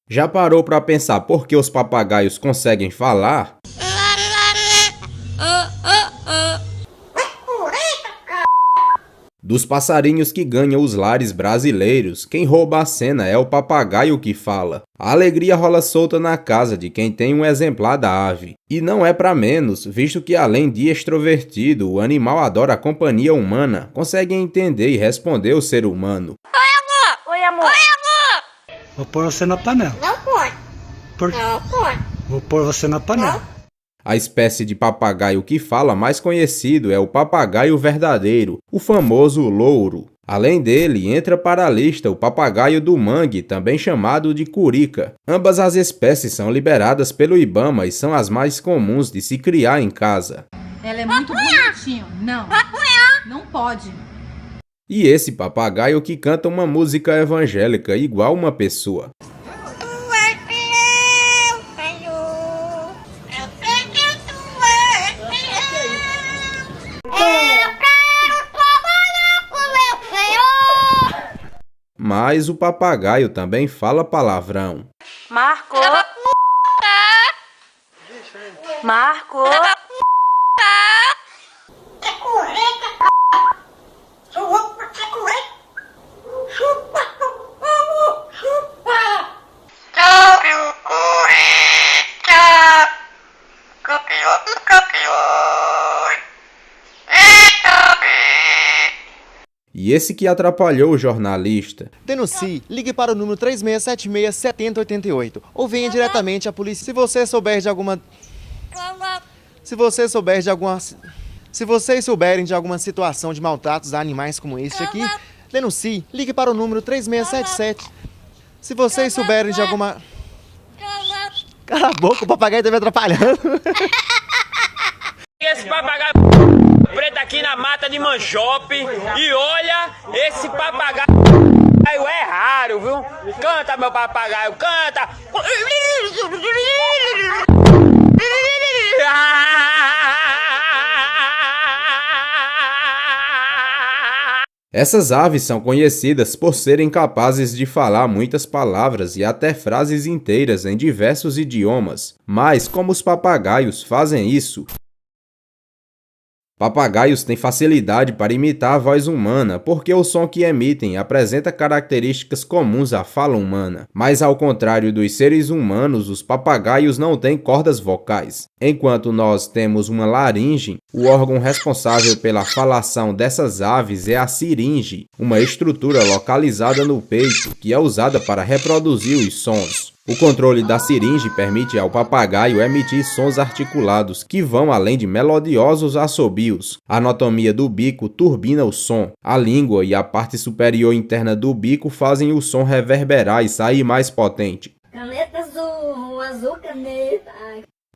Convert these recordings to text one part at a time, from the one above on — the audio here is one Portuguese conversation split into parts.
Já parou para pensar por que os papagaios conseguem falar? Dos passarinhos que ganham os lares brasileiros, quem rouba a cena é o papagaio que fala. A alegria rola solta na casa de quem tem um exemplar da ave. E não é para menos, visto que além de extrovertido, o animal adora a companhia humana, consegue entender e responder o ser humano. Oi, amor! Oi, amor! Oi, amor! Vou pôr você na panela. Não pode. Por... Não pode. Vou pôr você na panela. A espécie de papagaio que fala mais conhecido é o papagaio verdadeiro, o famoso louro. Além dele, entra para a lista o papagaio do mangue, também chamado de curica. Ambas as espécies são liberadas pelo IBAMA e são as mais comuns de se criar em casa. Ela é muito bonitinho. Não, não pode. E esse papagaio que canta uma música evangélica igual uma pessoa. Mas o papagaio também fala palavrão. Marco! Marco! E esse que atrapalhou o jornalista. Denuncie, ligue para o número 3676-7088 ou venha diretamente à polícia se você souber de alguma... Se vocês souberem de alguma situação de maltratos a animais como este aqui, denuncie, ligue para o número 3677. Se vocês souberem de alguma... Cala a boca, o papagaio está me atrapalhando. Esse papagaio preto aqui na mata de Manjope. E olha, esse papagaio é raro, viu? Canta, meu papagaio, canta! Essas aves são conhecidas por serem capazes de falar muitas palavras e até frases inteiras em diversos idiomas. Mas como os papagaios fazem isso? Papagaios têm facilidade para imitar a voz humana, porque o som que emitem apresenta características comuns à fala humana. Mas ao contrário dos seres humanos, os papagaios não têm cordas vocais. Enquanto nós temos uma laringe, o órgão responsável pela falação dessas aves é a siringe, uma estrutura localizada no peito que é usada para reproduzir os sons. O controle da siringe permite ao papagaio emitir sons articulados que vão além de melodiosos assobios. A anatomia do bico turbina o som. A língua e a parte superior interna do bico fazem o som reverberar e sair mais potente. Caneta azul, azul caneta.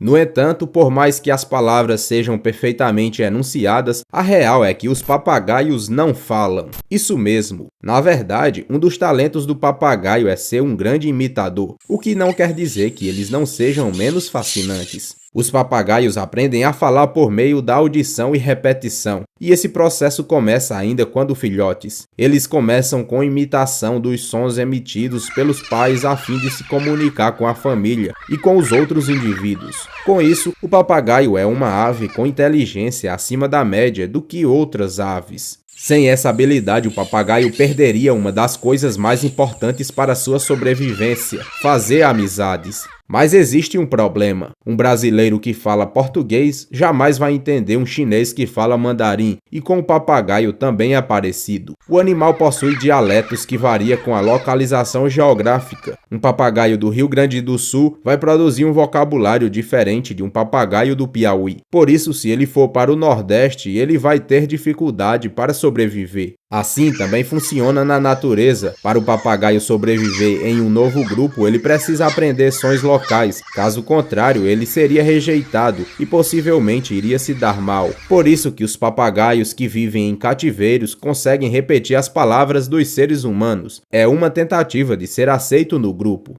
No entanto, por mais que as palavras sejam perfeitamente enunciadas, a real é que os papagaios não falam. Isso mesmo. Na verdade, um dos talentos do papagaio é ser um grande imitador, o que não quer dizer que eles não sejam menos fascinantes. Os papagaios aprendem a falar por meio da audição e repetição, e esse processo começa ainda quando filhotes. Eles começam com imitação dos sons emitidos pelos pais a fim de se comunicar com a família e com os outros indivíduos. Com isso, o papagaio é uma ave com inteligência acima da média do que outras aves. Sem essa habilidade, o papagaio perderia uma das coisas mais importantes para sua sobrevivência: fazer amizades. Mas existe um problema. Um brasileiro que fala português jamais vai entender um chinês que fala mandarim, e com o papagaio também é parecido. O animal possui dialetos que variam com a localização geográfica. Um papagaio do Rio Grande do Sul vai produzir um vocabulário diferente de um papagaio do Piauí. Por isso, se ele for para o Nordeste, ele vai ter dificuldade para sobreviver. Assim também funciona na natureza. Para o papagaio sobreviver em um novo grupo, ele precisa aprender sons locais. Caso contrário, ele seria rejeitado e possivelmente iria se dar mal. Por isso que os papagaios que vivem em cativeiros conseguem repetir as palavras dos seres humanos. É uma tentativa de ser aceito no grupo.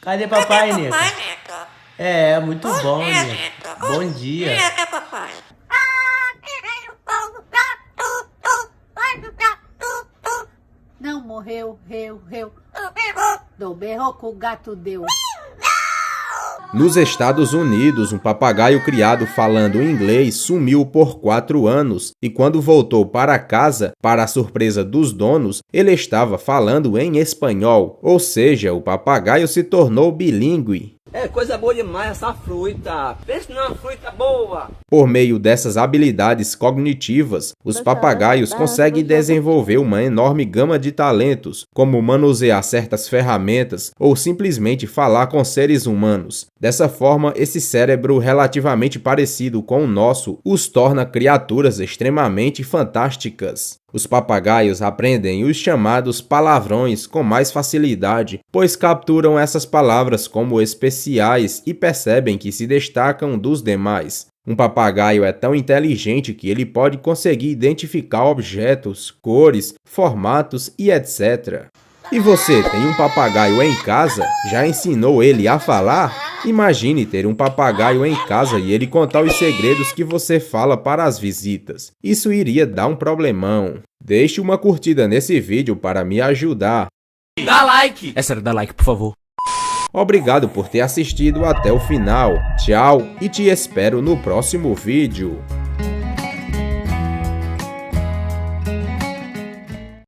Cadê papai, Nica? Nica? É, muito bom, Nica. Bom dia. Papai? Não morreu, reu. Do berro que o gato deu. Nos Estados Unidos, um papagaio criado falando inglês sumiu por 4 anos e quando voltou para casa, para a surpresa dos donos, ele estava falando em espanhol, ou seja, o papagaio se tornou bilíngue. É coisa boa demais essa fruta. Pensa numa fruta boa. Por meio dessas habilidades cognitivas, os papagaios conseguem desenvolver uma enorme gama de talentos, como manusear certas ferramentas ou simplesmente falar com seres humanos. Dessa forma, esse cérebro relativamente parecido com o nosso os torna criaturas extremamente fantásticas. Os papagaios aprendem os chamados palavrões com mais facilidade, pois capturam essas palavras como especiais e percebem que se destacam dos demais. Um papagaio é tão inteligente que ele pode conseguir identificar objetos, cores, formatos e etc. E você tem um papagaio em casa? Já ensinou ele a falar? Imagine ter um papagaio em casa e ele contar os segredos que você fala para as visitas. Isso iria dar um problemão. Deixe uma curtida nesse vídeo para me ajudar. Dá like. É sério, dá like, por favor. Obrigado por ter assistido até o final. Tchau e te espero no próximo vídeo.